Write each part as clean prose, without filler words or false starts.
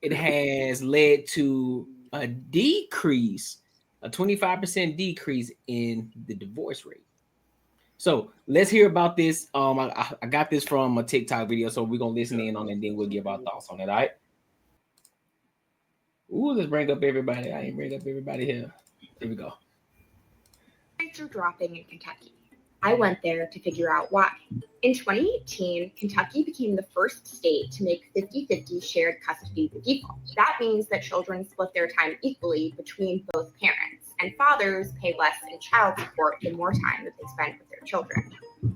it has led to a decrease, a 25% decrease in the divorce rate. So let's hear about this. I got this from a TikTok video, so we're gonna listen in on it, and then we'll give our thoughts on it. All right. Ooh, let's bring up everybody. I ain't bring up everybody here. Here we go. Rates are dropping in Kentucky. I went there to figure out why. In 2018, Kentucky became the first state to make 50-50 shared custody the default. That means that children split their time equally between both parents, and fathers pay less in child support the more time that they spend with their children.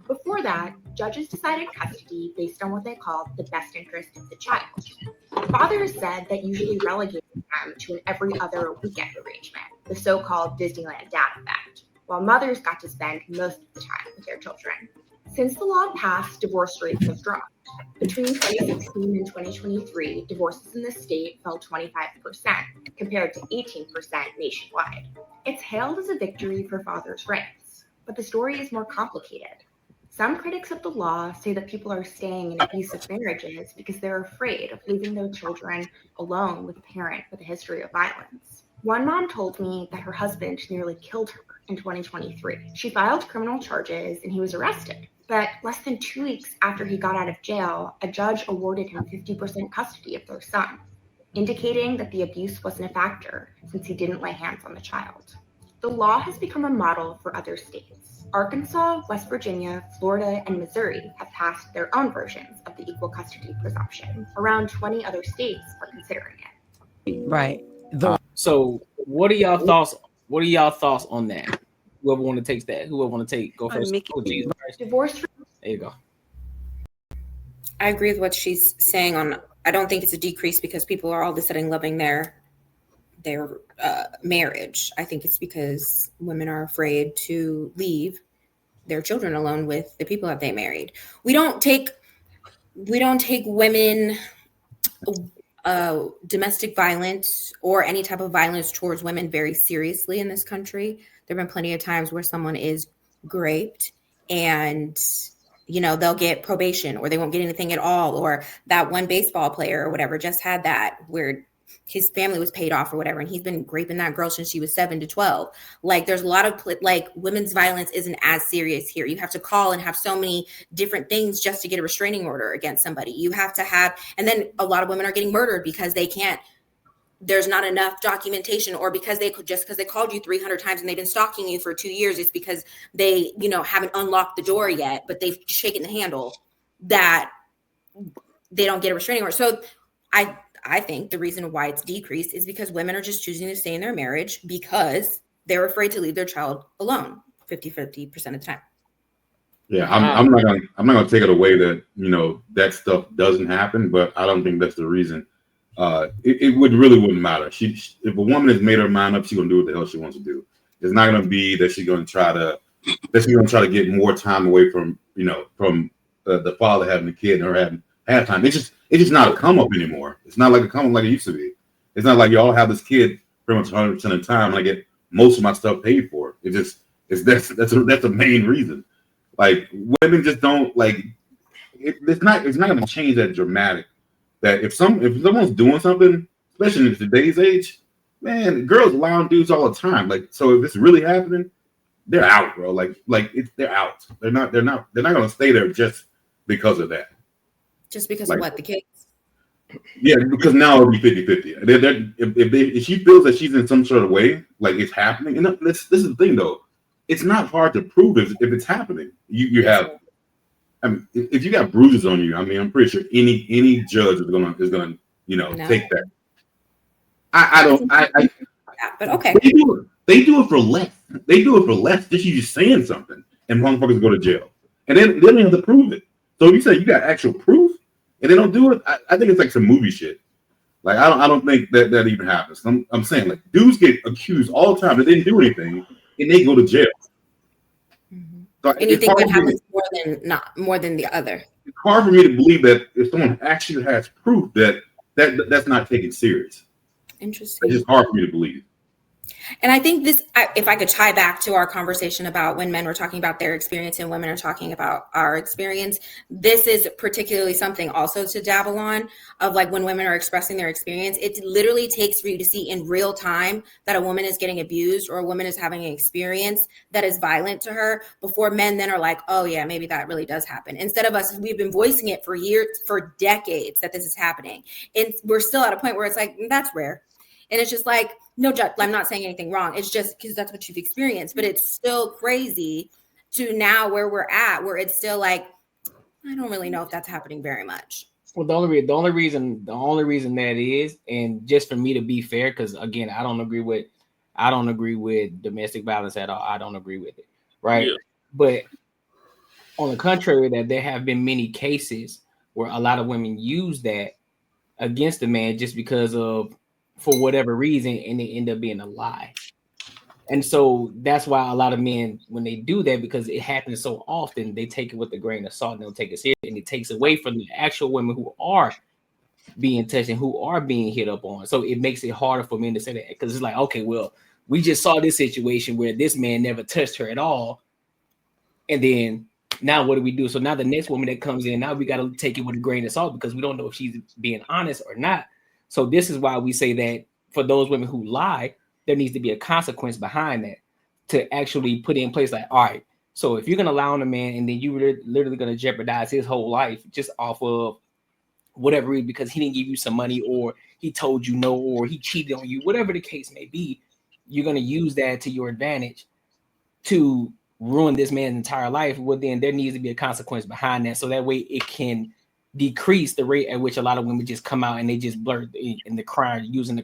Before that, judges decided custody based on what they called the best interest of the child. Fathers said that usually relegated them to an every other weekend arrangement, the so-called Disneyland dad effect, while mothers got to spend most of the time with their children. Since the law passed, divorce rates have dropped. Between 2016 and 2023, divorces in the state fell 25%, compared to 18% nationwide. It's hailed as a victory for fathers' rights, but the story is more complicated. Some critics of the law say that people are staying in abusive marriages because they're afraid of leaving their children alone with a parent with a history of violence. One mom told me that her husband nearly killed her in 2023. She filed criminal charges and he was arrested. But less than 2 weeks after he got out of jail, a judge awarded him 50% custody of their son, indicating that the abuse wasn't a factor since he didn't lay hands on the child. The law has become a model for other states. Arkansas, West Virginia, Florida, and Missouri have passed their own versions of the equal custody presumption. Around 20 other states are considering it. Right. So what are y'all thoughts? What are y'all thoughts on that? Whoever want to take that, whoever want to take, go first. Oh, geez. Divorce. There you go. I agree with what she's saying on, I don't think it's a decrease because people are all of a sudden loving their marriage. I think it's because women are afraid to leave their children alone with the people that they married. We don't take women domestic violence or any type of violence towards women very seriously in this country. There have been plenty of times where someone is raped and, you know, they'll get probation or they won't get anything at all. Or that one baseball player or whatever just had that where his family was paid off or whatever. And he's been raping that girl since she was 7 to 12. Like there's a lot of women's violence isn't as serious here. You have to call and have so many different things just to get a restraining order against somebody. You have to have, and then a lot of women are getting murdered because they can't, there's not enough documentation, or because they called you 300 times and they've been stalking you for 2 years. It's because they, you know, haven't unlocked the door yet, but they've shaken the handle that they don't get a restraining order. So I think the reason why it's decreased is because women are just choosing to stay in their marriage because they're afraid to leave their child alone 50% of the time. Yeah, I'm not gonna take it away that, you know, that stuff doesn't happen, but I don't think that's the reason. It wouldn't matter. If a woman has made her mind up, she's gonna do what the hell she wants to do. It's not gonna be that she's gonna try to get more time away from, you know, from the father having the kid and her having halftime. It's just not a come up anymore. It's not like a come up like it used to be. It's not like y'all have this kid pretty much 100% of the time and I get most of my stuff paid for. That's the main reason. Like women just don't like. It's not going to change that dramatic. That if someone's doing something, especially in today's age, man, girls allowing dudes all the time. Like, so if it's really happening, they're out, bro. They're out. They're not going to stay there just because of that. Just because of what, the kids? Yeah, because now it'll be 50-50. If she feels that she's in some sort of way, like it's happening, and this is the thing though, it's not hard to prove if it's happening. You have, I mean, if you got bruises on you, I mean, I'm pretty sure any judge is gonna you know take that. But okay, they do it for less. They do it for less. Just you just saying something, and motherfuckers go to jail, and then they don't have to prove it. So if you say you got actual proof and they don't do it, I think it's like some movie shit. Like I don't think that even happens. I'm saying like dudes get accused all the time that they didn't do anything and they go to jail. Mm-hmm. So and you think that happens more than the other? It's hard for me to believe that if someone actually has proof that's not taken serious. Interesting. It's just hard for me to believe. And I think this, if I could tie back to our conversation about when men were talking about their experience and women are talking about our experience, this is particularly something also to dabble on, of like when women are expressing their experience, it literally takes for you to see in real time that a woman is getting abused or a woman is having an experience that is violent to her before men then are like, oh yeah, maybe that really does happen. Instead of us, we've been voicing it for years, for decades, that this is happening. And we're still at a point where it's like, that's rare. And it's just like, no, I'm not saying anything wrong. It's just because that's what you've experienced. But it's still crazy to now where we're at, where it's still like, I don't really know if that's happening very much. Well, the only reason that is, and just for me to be fair, because again, I don't agree with domestic violence at all. I don't agree with it, right? Yeah. But on the contrary, that there have been many cases where a lot of women use that against the man just because of, for whatever reason, and it end up being a lie. And so that's why a lot of men, when they do that, because it happens so often, they take it with a grain of salt and they'll take it serious, and it takes away from the actual women who are being touched and who are being hit up on. So it makes it harder for men to say that, because it's like, okay, well, we just saw this situation where this man never touched her at all, and then now what do we do? So now the next woman that comes in, now we got to take it with a grain of salt because we don't know if she's being honest or not. So this is why we say that for those women who lie, there needs to be a consequence behind that to actually put in place. Like, all right, so if you're going to lie on a man and then you're literally going to jeopardize his whole life just off of whatever reason, because he didn't give you some money or he told you no, or he cheated on you, whatever the case may be, you're going to use that to your advantage to ruin this man's entire life. Well, then there needs to be a consequence behind that. So that way it can decrease the rate at which a lot of women just come out and they just blurt in the crying, using the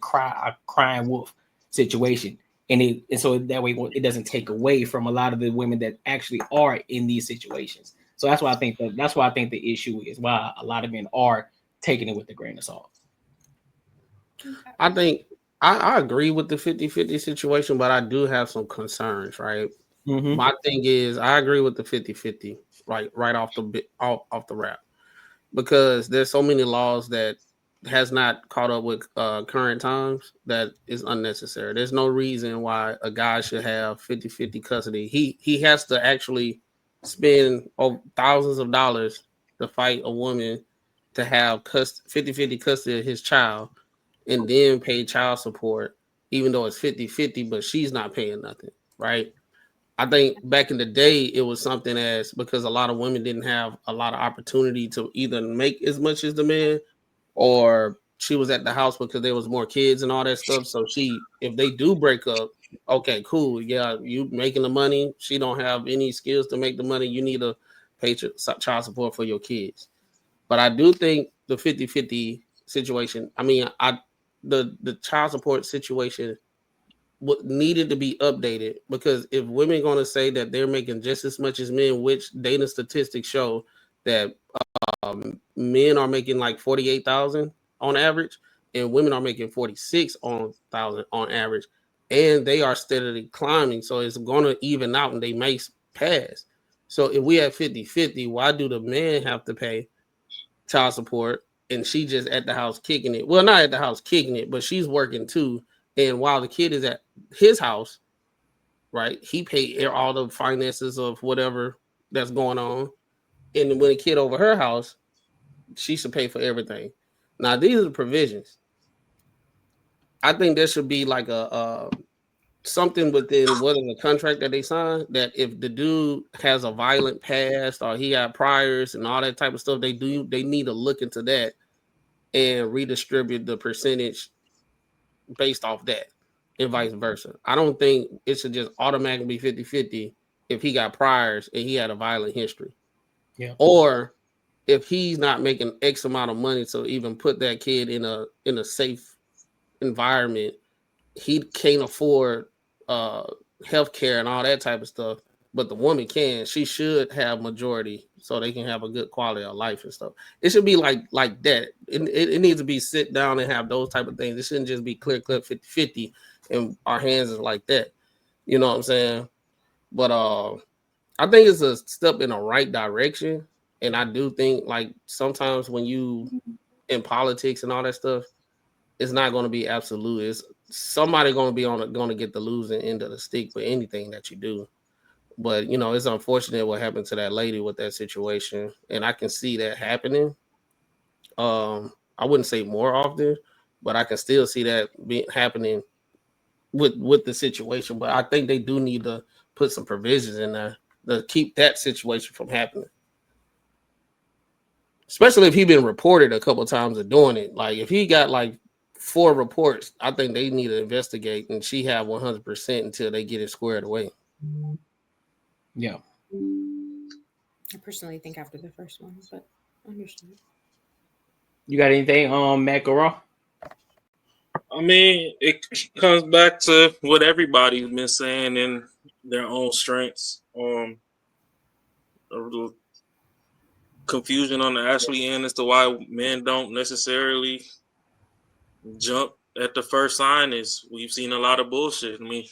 crying wolf situation. And so that way it doesn't take away from a lot of the women that actually are in these situations. So that's why I think the issue is why a lot of men are taking it with a grain of salt. I think I agree with the 50-50 situation, but I do have some concerns, right? Mm-hmm. My thing is I agree with the 50-50 right off the rap, because there's so many laws that has not caught up with current times that is unnecessary. There's no reason why a guy should have 50-50 custody. He has to actually spend thousands of dollars to fight a woman to have 50-50 custody of his child and then pay child support, even though it's 50-50, but she's not paying nothing, right? I think back in the day, it was something as because a lot of women didn't have a lot of opportunity to either make as much as the man, or she was at the house because there was more kids and all that stuff. So if they do break up, okay, cool. Yeah, you making the money. She don't have any skills to make the money. You need to pay child support for your kids. But I do think the 50-50 situation, I mean, the child support situation needed to be updated, because if women are going to say that they're making just as much as men, which data statistics show that men are making like 48,000 on average and women are making 46,000 on average, and they are steadily climbing, so it's going to even out and they may pass. So if we have 50-50, why do the men have to pay child support and she just at the house kicking it? Well, not at the house kicking it, but she's working too. And while the kid is at his house, right, he paid all the finances of whatever that's going on. And when the kid over her house, she should pay for everything. Now, these are the provisions. I think there should be like a something within the contract that they sign, that if the dude has a violent past or he got priors and all that type of stuff, they need to look into that and redistribute the percentage based off that, and vice versa. I don't think it should just automatically be 50-50 if he got priors and he had a violent history. Yeah. Or if he's not making X amount of money to even put that kid in a safe environment, he can't afford healthcare and all that type of stuff. But the woman can. She should have majority so they can have a good quality of life and stuff. It should be like that. It needs to be sit down and have those type of things. It shouldn't just be clear 50-50 and our hands is like that. You know what I'm saying? But I think it's a step in the right direction. And I do think like sometimes when you in politics and all that stuff, it's not going to be absolute. It's somebody gonna get the losing end of the stick for anything that you do. But you know, it's unfortunate what happened to that lady with that situation, and I can see that happening. I wouldn't say more often, but I can still see that happening with the situation. But I think they do need to put some provisions in there to keep that situation from happening. Especially if he been reported a couple of times of doing it. Like if he got like 4 reports, I think they need to investigate, and she have 100% until they get it squared away. Yeah. I personally think after the first one, but I understand. You got anything on Matt Raw? I mean, it comes back to what everybody's been saying in their own strengths. A confusion on the Ashley end as to why men don't necessarily jump at the first sign is we've seen a lot of bullshit. I mean,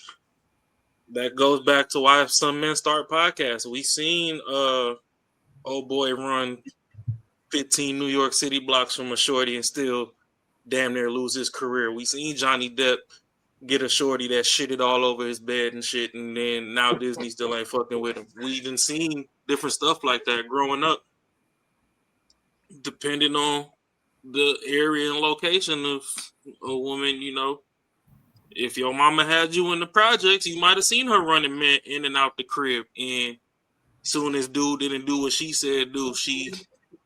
that goes back to why some men start podcasts. We seen old boy run 15 New York City blocks from a shorty and still damn near lose his career. We seen Johnny Depp get a shorty that shitted all over his bed and shit, and then now Disney still ain't fucking with him. We even seen different stuff like that growing up, depending on the area and location of a woman. You know, if your mama had you in the projects, you might have seen her running men in and out the crib, and soon as dude didn't do what she said do, she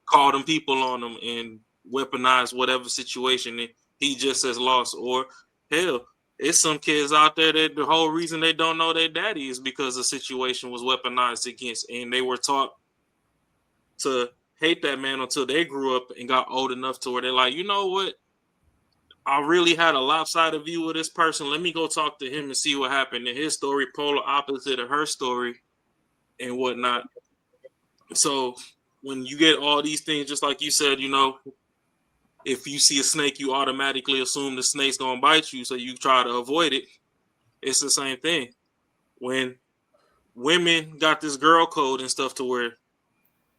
called them people on him and weaponized whatever situation, and he just as lost. Or hell, it's some kids out there that the whole reason they don't know their daddy is because the situation was weaponized against, and they were taught to hate that man until they grew up and got old enough to where they're like, you know what? I really had a lopsided view of this person. Let me go talk to him and see what happened. And his story polar opposite of her story and whatnot. So when you get all these things, just like you said, you know, if you see a snake, you automatically assume the snake's gonna bite you, so you try to avoid it. It's the same thing. When women got this girl code and stuff to where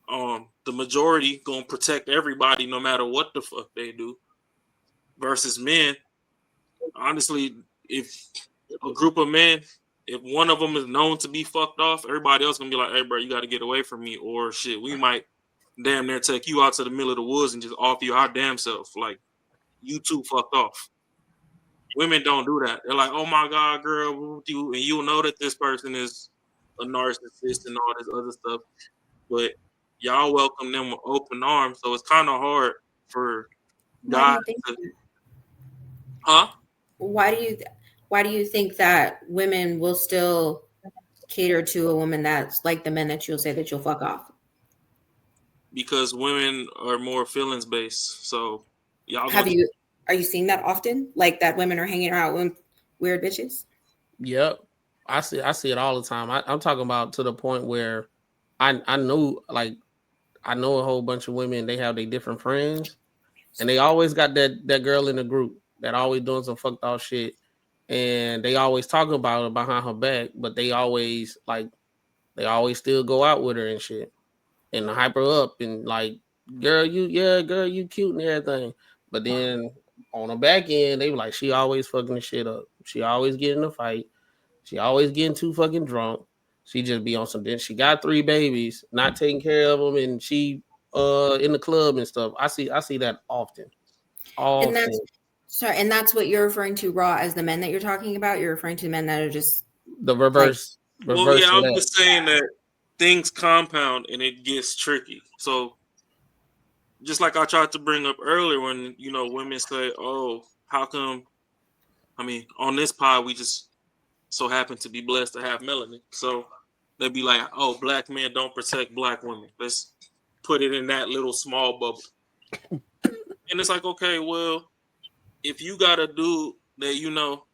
the majority gonna protect everybody no matter what the fuck they do, versus men, honestly, if a group of men, if one of them is known to be fucked off, everybody else gonna be like, hey bro, you gotta get away from me, or shit, we might damn near take you out to the middle of the woods and just off you our damn self. Like, you two fucked off. Women don't do that. They're like, oh my God, girl, and you'll know that this person is a narcissist and all this other stuff. But y'all welcome them with open arms. So it's kind of hard for guys to... Huh? Why do you think that women will still cater to a woman that's like the men that you'll say that you'll fuck off? Because women are more feelings based. So y'all are you seeing that often? Like that women are hanging out with weird bitches? Yep. I see it all the time. I'm talking about to the point where I know a whole bunch of women, they have their different friends, and they always got that girl in the group that always doing some fucked off shit. And they always talk about her behind her back, but they always still go out with her and shit. And hype her up and like, girl, you cute and everything. But then on the back end, they were like, she always fucking the shit up. She always getting a fight. She always getting too fucking drunk. She just be on some. Then she got 3 babies, not taking care of them, and she in the club and stuff. I see that often. And that's what you're referring to, Raw, as the men that you're talking about. You're referring to men that are just the reverse. Well, yeah, I'm just saying that things compound and it gets tricky. So just like I tried to bring up earlier when, you know, women say, oh, how come, I mean, on this pod, we just so happen to be blessed to have melanin. So they'd be like, oh, black men don't protect black women. Let's put it in that little small bubble. And it's like, okay, well, if you got a dude that, you know,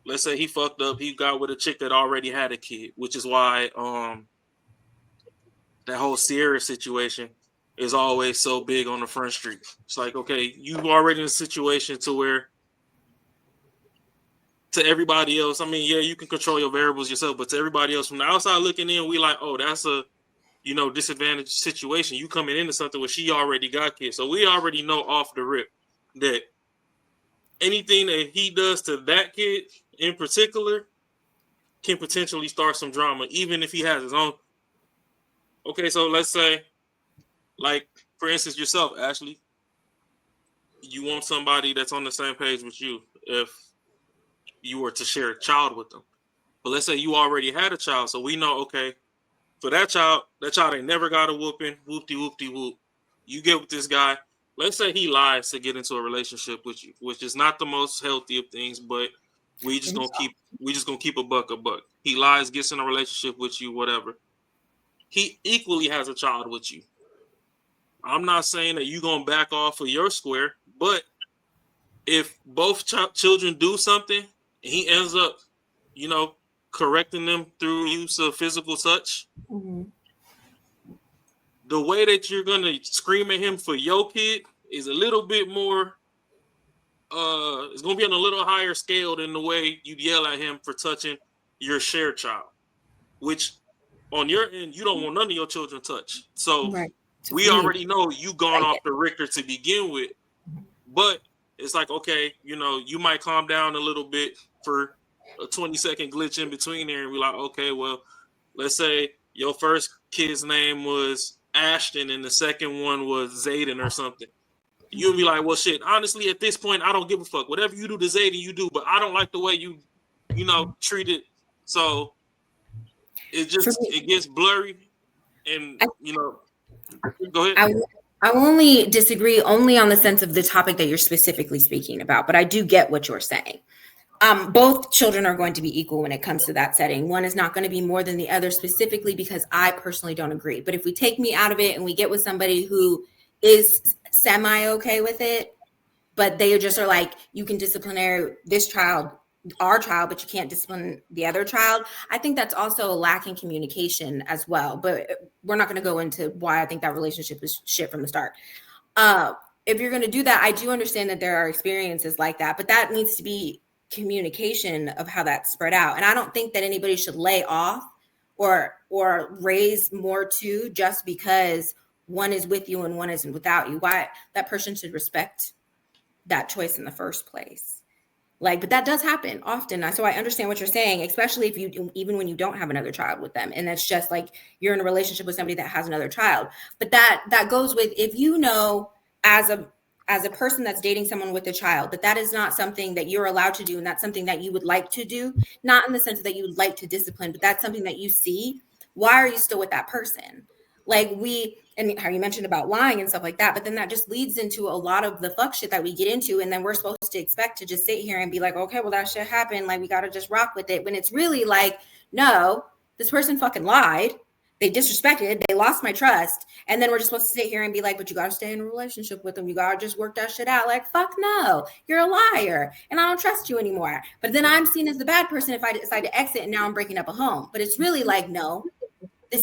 let's say he fucked up, he got with a chick that already had a kid, which is why that whole Sierra situation is always so big on the front street. It's like, okay, you already in a situation to where to everybody else, I mean, yeah, you can control your variables yourself, but to everybody else from the outside looking in, we like, oh, that's a, you know, disadvantaged situation. You coming into something where she already got kids. So we already know off the rip that anything that he does to that kid in particular can potentially start some drama, even if he has his own. Okay, so let's say, like, for instance, yourself, Ashley, you want somebody that's on the same page with you if you were to share a child with them. But let's say you already had a child, so we know, okay, for that child ain't never got a whooping, whoop-de-whoop-de-whoop. You get with this guy. Let's say he lies to get into a relationship with you, which is not the most healthy of things, but we just gonna keep a buck. He lies, gets in a relationship with you, whatever. He equally has a child with you. I'm not saying that you're gonna back off of your square, but if both children do something and he ends up, correcting them through use of physical touch, the way that you're gonna scream at him for your kid is a little bit more. It's gonna be on a little higher scale than the way you yell at him for touching your shared child, which on your end you don't want none of your children touched. So we already know you gone off the Richter to begin with, but it's like, okay, you might calm down a little bit for a 20-second glitch in between there and be like, okay, well, let's say your first kid's name was Ashton and the second one was Zayden or something. You'll be like, well, shit, honestly, at this point, I don't give a fuck. Whatever you do to Zayden, you do, but I don't like the way you treat it. So it gets blurry and, go ahead. I only disagree only on the sense of the topic that you're specifically speaking about, but I do get what you're saying. Both children are going to be equal when it comes to that setting. One is not going to be more than the other specifically because I personally don't agree. But if we take me out of it and we get with somebody who is semi-okay with it, but they just are like, you can discipline this child, our child, but you can't discipline the other child. I think that's also a lack in communication as well. But we're not going to go into why I think that relationship is shit from the start. If you're going to do that, I do understand that there are experiences like that, but that needs to be communication of how that's spread out. And I don't think that anybody should lay off or raise more to just because one is with you and one isn't without you. Why that person should respect that choice in the first place. But that does happen often. So I understand what you're saying, especially even when you don't have another child with them. And that's just like you're in a relationship with somebody that has another child. But that goes with, if as a person that's dating someone with a child, that is not something that you're allowed to do. And that's something that you would like to do, not in the sense that you would like to discipline, but that's something that you see. Why are you still with that person? And how you mentioned about lying and stuff like that, but then that just leads into a lot of the fuck shit that we get into. And then we're supposed to expect to just sit here and be like, okay, well, that shit happened. We got to just rock with it. When it's really like, no, this person fucking lied. They disrespected, they lost my trust. And then we're just supposed to sit here and be like, but you got to stay in a relationship with them. You got to just work that shit out. Fuck no, you're a liar. And I don't trust you anymore. But then I'm seen as the bad person if I decide to exit and now I'm breaking up a home. But it's really like, no,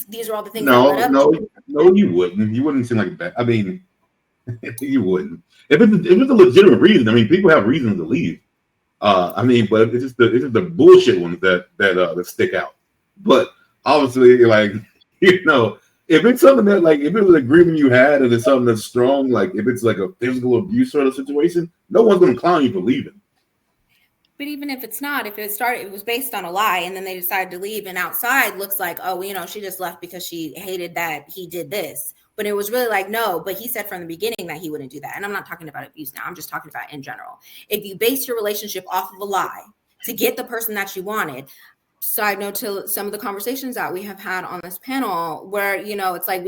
these are all the things. No, you wouldn't. You wouldn't seem like that. I mean, you wouldn't. If it's a legitimate reason, I mean, people have reasons to leave. But it's just the bullshit ones that stick out. But obviously, if it's something that, if it was an agreement you had and it's something that's strong, if it's like a physical abuse sort of situation, no one's going to clown you for leaving. But even if it's not, if it was based on a lie and then they decided to leave and outside looks like, oh, she just left because she hated that he did this. But it was really like, no, but he said from the beginning that he wouldn't do that. And I'm not talking about abuse now. I'm just talking about in general. If you base your relationship off of a lie to get the person that you wanted, side note to some of the conversations that we have had on this panel where, it's like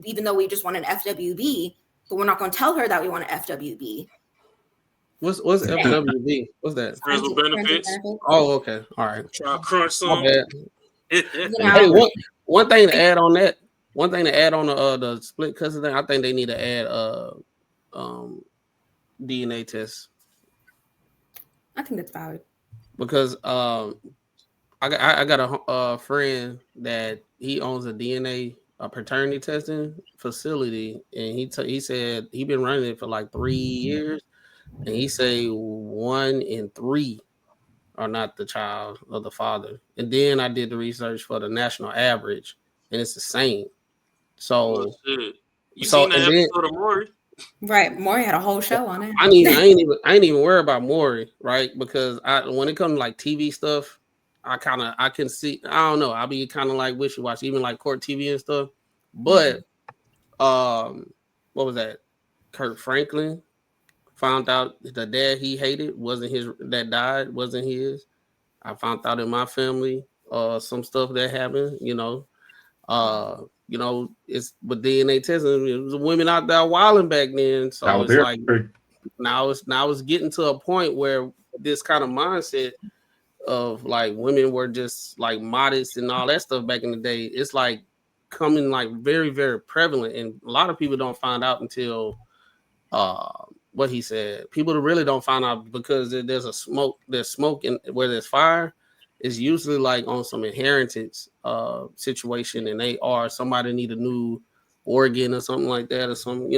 even though we just want an FWB, but we're not going to tell her that we want an FWB. What's FWB? What's that? Friends with benefits. Oh, okay. All right. Try to crunch some. Hey, one thing to add on that. One thing to add on the split cousin thing. I think they need to add DNA tests. I think that's valid. Because I got a friend that he owns a paternity testing facility, and he said he been running it for 3 years. And he say 1 in 3 are not the child of the father. And then I did the research for the national average, and it's the same. So, you seen that episode of Maury? Right. Maury had a whole show on it. I ain't even worried about Maury, right? Because when it comes to like TV stuff, I can see, I don't know, I'll be kind of like wishy-washy, even like court TV and stuff. But what was that? Kurt Franklin found out the dad he hated that died wasn't his. I found out in my family some stuff that happened, it's with DNA testing. It was the women out there wilding back then. So it's like now it's getting to a point where this kind of mindset of like women were just like modest and all that stuff back in the day. It's like coming like very, very prevalent, and a lot of people don't find out until what he said. People really don't find out because there's smoke and where there's fire. It's usually like on some inheritance situation, and somebody need a new organ or something like that, or some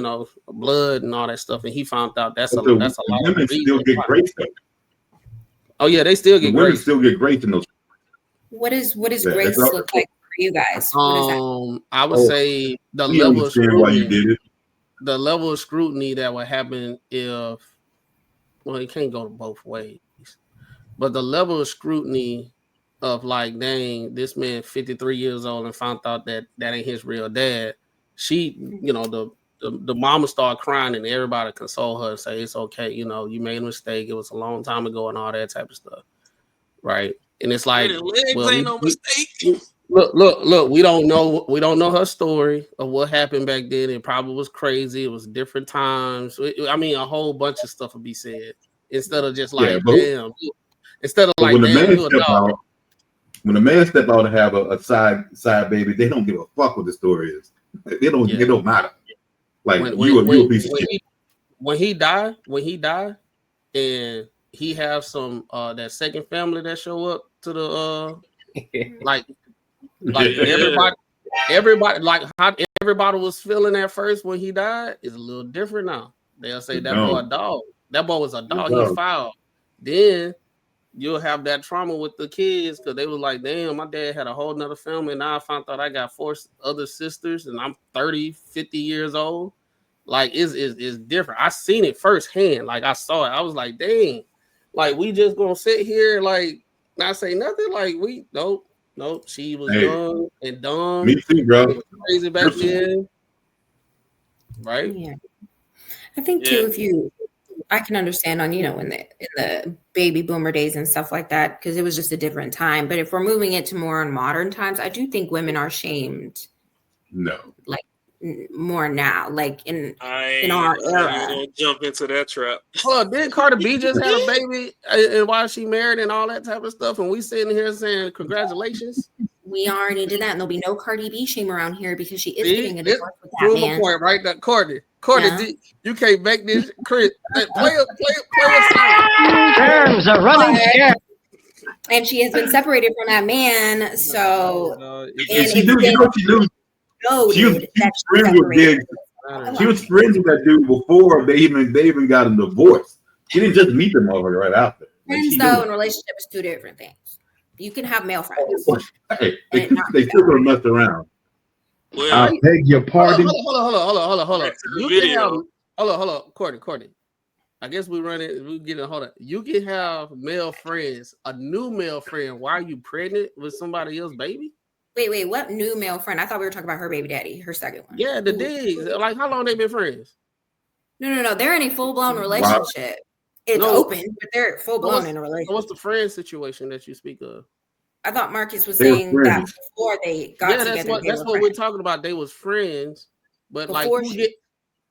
blood and all that stuff. And he found out that's a lot. Women still get grace though. Oh yeah, they still get grace. Women still get grace in those. What does grace look like for you guys? I would say the level of scrutiny. Why you did it. The level of scrutiny that would happen it can't go both ways. But the level of scrutiny of like, dang, this man 53 years old and found out that ain't his real dad. She, the mama started crying and everybody console her and say, it's okay. You made a mistake. It was a long time ago and all that type of stuff. Right. And it's like, ain't no mistake. Look, we don't know her story of what happened back then. It probably was crazy. It was different times. I mean, a whole bunch of stuff would be said instead of just like, damn. Instead of like, when the man step out and have a side baby, they don't give a fuck what the story is. It don't matter. Like you a piece of shit. When he died, and he have some that second family that show up to the like everybody like how everybody was feeling at first when he died is a little different now. They'll say that boy a dog. That boy was a dog. He foul. Then you'll have that trauma with the kids because they was like, damn, my dad had a whole nother family. And now I found out I got 4 other sisters and I'm 30, 50 years old. Like, it's different. I seen it firsthand. Like, I saw it. I was like, dang, like, we just gonna sit here, like, not say nothing? Like, nope. She was young and dumb. Me too, bro. Crazy back then. Right? Yeah. I think, too, I can understand on, in the baby boomer days and stuff like that, because it was just a different time. But if we're moving it to more in modern times, I do think women are shamed. No. Like, more now, like in our era. Jump into that trap. Well, did Cardi B just had a baby and while she married and all that type of stuff, and we sitting here saying congratulations? We already did that, and there'll be no Cardi B shame around here because she is getting a divorce with that prove man. A point, right? That Courtney, you can't make this. Chris, play a song. Terms are running scarce. And she has been separated from that man, so she knew. She was friends with Big. She was friends with that dude before they even got a divorce. She didn't just meet them over right after. Friends, though, and relationship is 2 different things. You can have male friends. Hey, they still gonna mess around. Well, I beg your pardon. Hold on. You can have, hold on, Courtney. I guess we get it. Hold on. You can have male friends, a new male friend, while you pregnant with somebody else's baby. Wait, what new male friend? I thought we were talking about her baby daddy, her second one. Yeah, the Diggs. Like, how long they been friends? No. They're in a full-blown relationship. Wow. It's open, but they're full-blown in a relationship. What's the friend situation that you speak of? I thought Marcus was saying that before they got together. That's what we're talking about. They was friends, but before like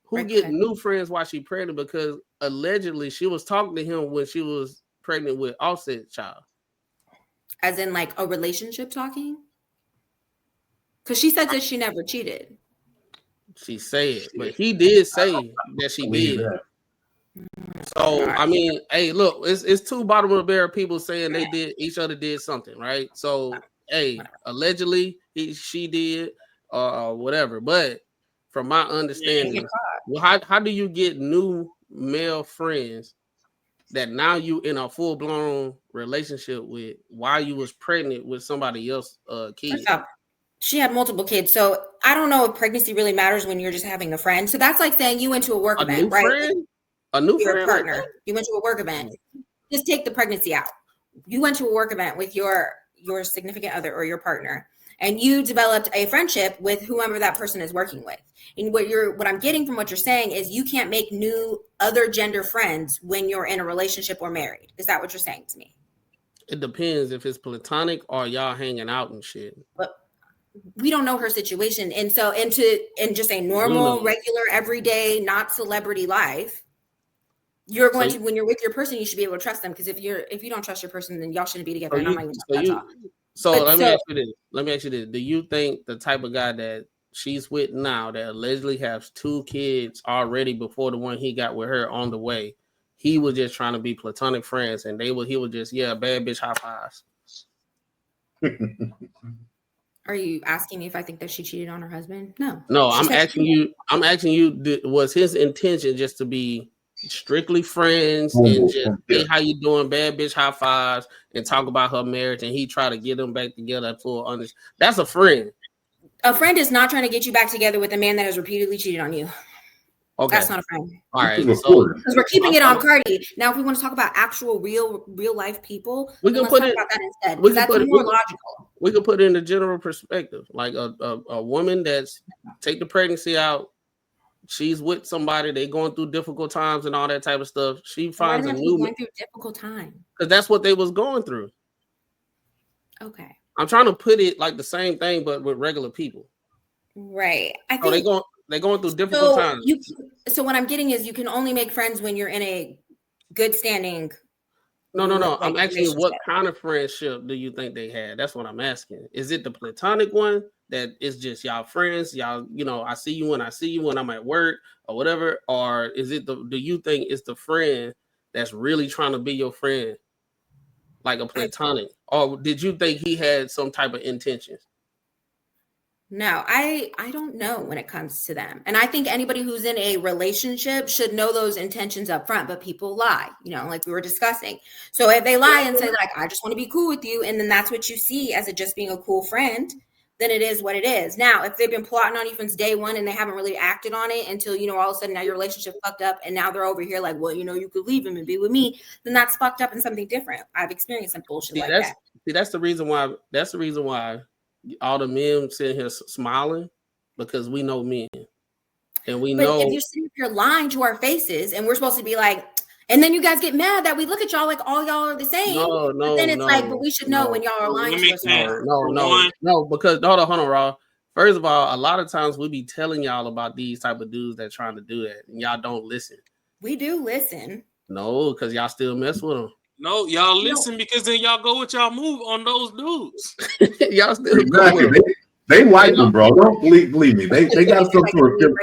who get new friends while she pregnant? Because allegedly she was talking to him when she was pregnant with Offset's child. As in like a relationship talking? Because she said that she never cheated. She said, but he did say that she did. So I mean, hey, look, it's 2 bottom of the barrel people saying they did each other did something, right? So hey, allegedly she did whatever. But from my understanding, how do you get new male friends that now you in a full blown relationship with while you was pregnant with somebody else's kid? She had multiple kids. So I don't know if pregnancy really matters when you're just having a friend. So that's like saying you went to a work event, right? Friend? A new your friend partner. like You went to a work event. Just take the pregnancy out. You went to a work event with your significant other or your partner, and you developed a friendship with whoever that person is working with. And what I'm getting from what you're saying is you can't make new other gender friends when you're in a relationship or married. Is that what you're saying to me? It depends if it's platonic or y'all hanging out and shit. But we don't know her situation. And so in just a normal, regular, everyday, not celebrity life, you're going to, when you're with your person, you should be able to trust them. Because if you don't trust your person, then y'all shouldn't be together. And I'm not even let me ask you this. Do you think the type of guy that she's with now that allegedly has 2 kids already before the one he got with her on the way, he was just trying to be platonic friends and he was just, bad bitch high fives? Are you asking me if I think that she cheated on her husband? No. No, I'm asking you, was his intention just to be strictly friends and just, hey, how you doing, bad bitch high fives, and talk about her marriage, and he try to get them back together for that's a friend. A friend is not trying to get you back together with a man that has repeatedly cheated on you. Okay. That's not a friend. All right. So because we're keeping it on Cardi. Now, if we want to talk about actual real life people, we can put it about that instead. Because that's more logical. We can put it in the general perspective. Like a woman that's take the pregnancy out, she's with somebody, they going through difficult times and all that type of stuff. She finds a new going through difficult time. Because that's what they was going through. Okay. I'm trying to put it like the same thing, but with regular people. Right. I think they're going through difficult times. So what I'm getting is you can only make friends when you're in a good standing. No. I'm asking you, what kind of friendship do you think they had? That's what I'm asking. Is it the platonic one that is just y'all friends? Y'all, I see you when I'm at work or whatever. Or is it do you think it's the friend that's really trying to be your friend? Like a platonic? Or did you think he had some type of intentions? No, I don't know when it comes to them. And I think anybody who's in a relationship should know those intentions up front, but people lie, like we were discussing. So if they lie and say like, I just want to be cool with you, and then that's what you see as it just being a cool friend, then it is what it is. Now, if they've been plotting on you since day one and they haven't really acted on it until, all of a sudden now your relationship fucked up and now they're over here like, well, you could leave him and be with me, then that's fucked up and something different. I've experienced some bullshit like that. See, that's the reason why all the men sitting here smiling, because we know men, and we know if you're lying to our faces, and we're supposed to be like, and then you guys get mad that we look at y'all like all y'all are the same. No, but then it's but we should know when y'all are lying to us. No, because hold on, Raw. First of all, a lot of times we be telling y'all about these type of dudes that trying to do that, and y'all don't listen. We do listen. No, because y'all still mess with them. No, y'all listen because then y'all go with y'all move on those dudes. Y'all still exactly. They like them, bro. Don't believe me. They got some sort of